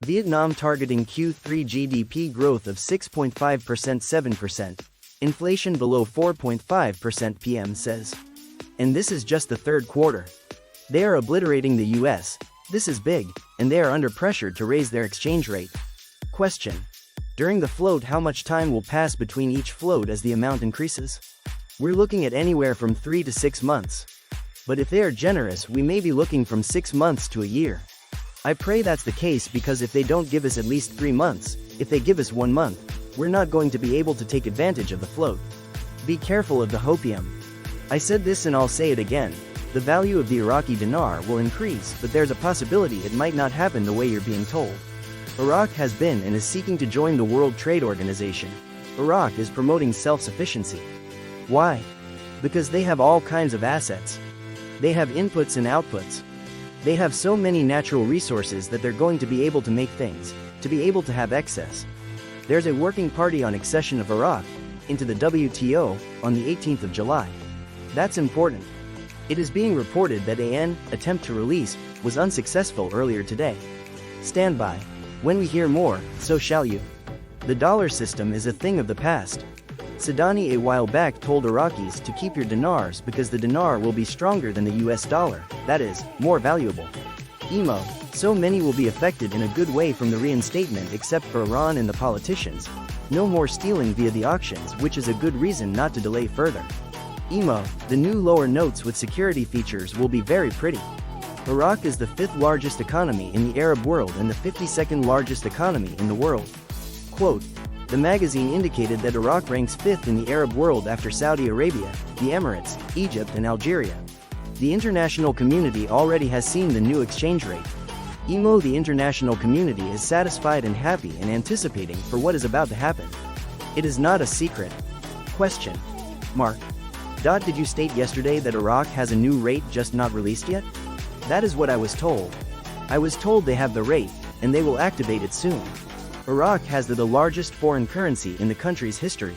Vietnam targeting Q3 GDP growth of 6.5% 7%. Inflation below 4.5% PM says. And this is just the third quarter. They are obliterating the US. This is big, and they are under pressure to raise their exchange rate. Question. During the float, how much time will pass between each float as the amount increases? We're looking at anywhere from 3 to 6 months. But if they are generous, we may be looking from 6 months to a year. I pray that's the case, because if they don't give us at least 3 months, if they give us 1 month, we're not going to be able to take advantage of the float. Be careful of the hopium. I said this and I'll say it again. The value of the Iraqi dinar will increase, but there's a possibility it might not happen the way you're being told. Iraq has been and is seeking to join the World Trade Organization. Iraq is promoting self-sufficiency. Why? Because they have all kinds of assets. They have inputs and outputs. They have so many natural resources that they're going to be able to make things, to be able to have excess. There's a working party on accession of Iraq into the WTO on the 18th of July. That's important. It is being reported that an attempt to release was unsuccessful earlier today. Stand by. When we hear more, so shall you. The dollar system is a thing of the past. Sadani a while back told Iraqis to keep your dinars because the dinar will be stronger than the US dollar, that is, more valuable. Emo, so many will be affected in a good way from the reinstatement except for Iran and the politicians. No more stealing via the auctions, which is a good reason not to delay further. Emo, the new lower notes with security features will be very pretty. Iraq is the 5th largest economy in the Arab world and the 52nd largest economy in the world. Quote, the magazine indicated that Iraq ranks 5th in the Arab world after Saudi Arabia, the Emirates, Egypt and Algeria. The international community already has seen the new exchange rate. Emo, the international community is satisfied and happy and anticipating for what is about to happen. It is not a secret. Question. Mark. Did you state yesterday that Iraq has a new rate just not released yet? That is what I was told. I was told they have the rate, and they will activate it soon. Iraq has the largest foreign currency in the country's history.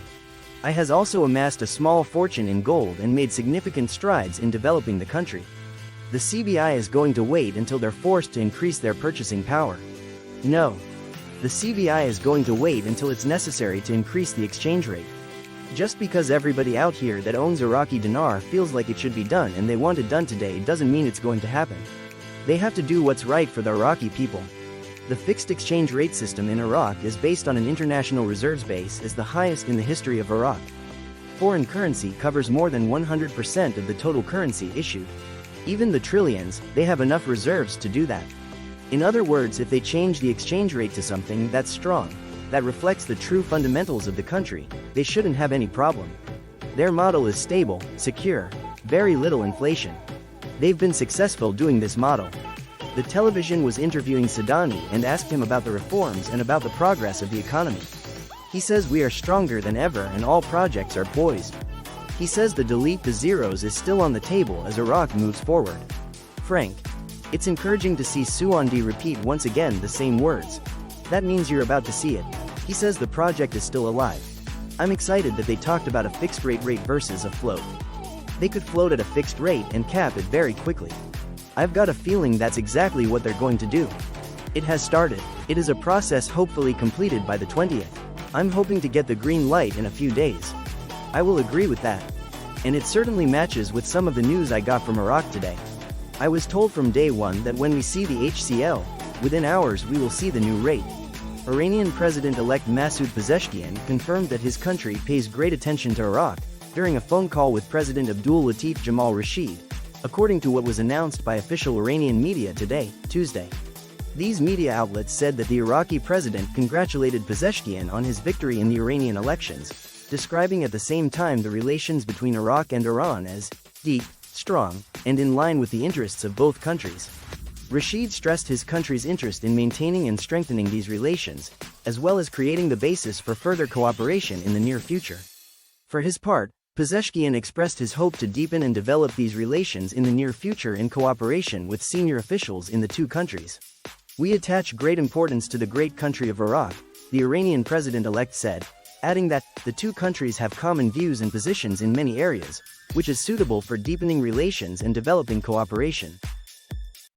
It has also amassed a small fortune in gold and made significant strides in developing the country. The CBI is going to wait until they're forced to increase their purchasing power. No. The CBI is going to wait until it's necessary to increase the exchange rate. Just because everybody out here that owns Iraqi dinar feels like it should be done and they want it done today doesn't mean it's going to happen. They have to do what's right for the Iraqi people. The fixed exchange rate system in Iraq is based on an international reserves base as the highest in the history of Iraq. Foreign currency covers more than 100% of the total currency issued. Even the trillions, they have enough reserves to do that. In other words, if they change the exchange rate to something that's strong, that reflects the true fundamentals of the country, they shouldn't have any problem. Their model is stable, secure, very little inflation. They've been successful doing this model. The television was interviewing Sadani and asked him about the reforms and about the progress of the economy. He says we are stronger than ever and all projects are poised. He says the delete the zeros is still on the table as Iraq moves forward. Frank. It's encouraging to see Suwandi repeat once again the same words. That means you're about to see it. He says the project is still alive. I'm excited that they talked about a fixed rate versus a float. They could float at a fixed rate and cap it very quickly. I've got a feeling that's exactly what they're going to do. It has started. It is a process hopefully completed by the 20th. I'm hoping to get the green light in a few days. I will agree with that. And it certainly matches with some of the news I got from Iraq today. I was told from day one that when we see the HCL, within hours we will see the new rate. Iranian President-elect Masoud Pezeshkian confirmed that his country pays great attention to Iraq during a phone call with President Abdul Latif Jamal Rashid, according to what was announced by official Iranian media today, Tuesday. These media outlets said that the Iraqi president congratulated Pezeshkian on his victory in the Iranian elections, describing at the same time the relations between Iraq and Iran as deep, strong, and in line with the interests of both countries. Rashid stressed his country's interest in maintaining and strengthening these relations, as well as creating the basis for further cooperation in the near future. For his part, Pezeshkian expressed his hope to deepen and develop these relations in the near future in cooperation with senior officials in the two countries. We attach great importance to the great country of Iraq, the Iranian president-elect said, adding that the two countries have common views and positions in many areas, which is suitable for deepening relations and developing cooperation.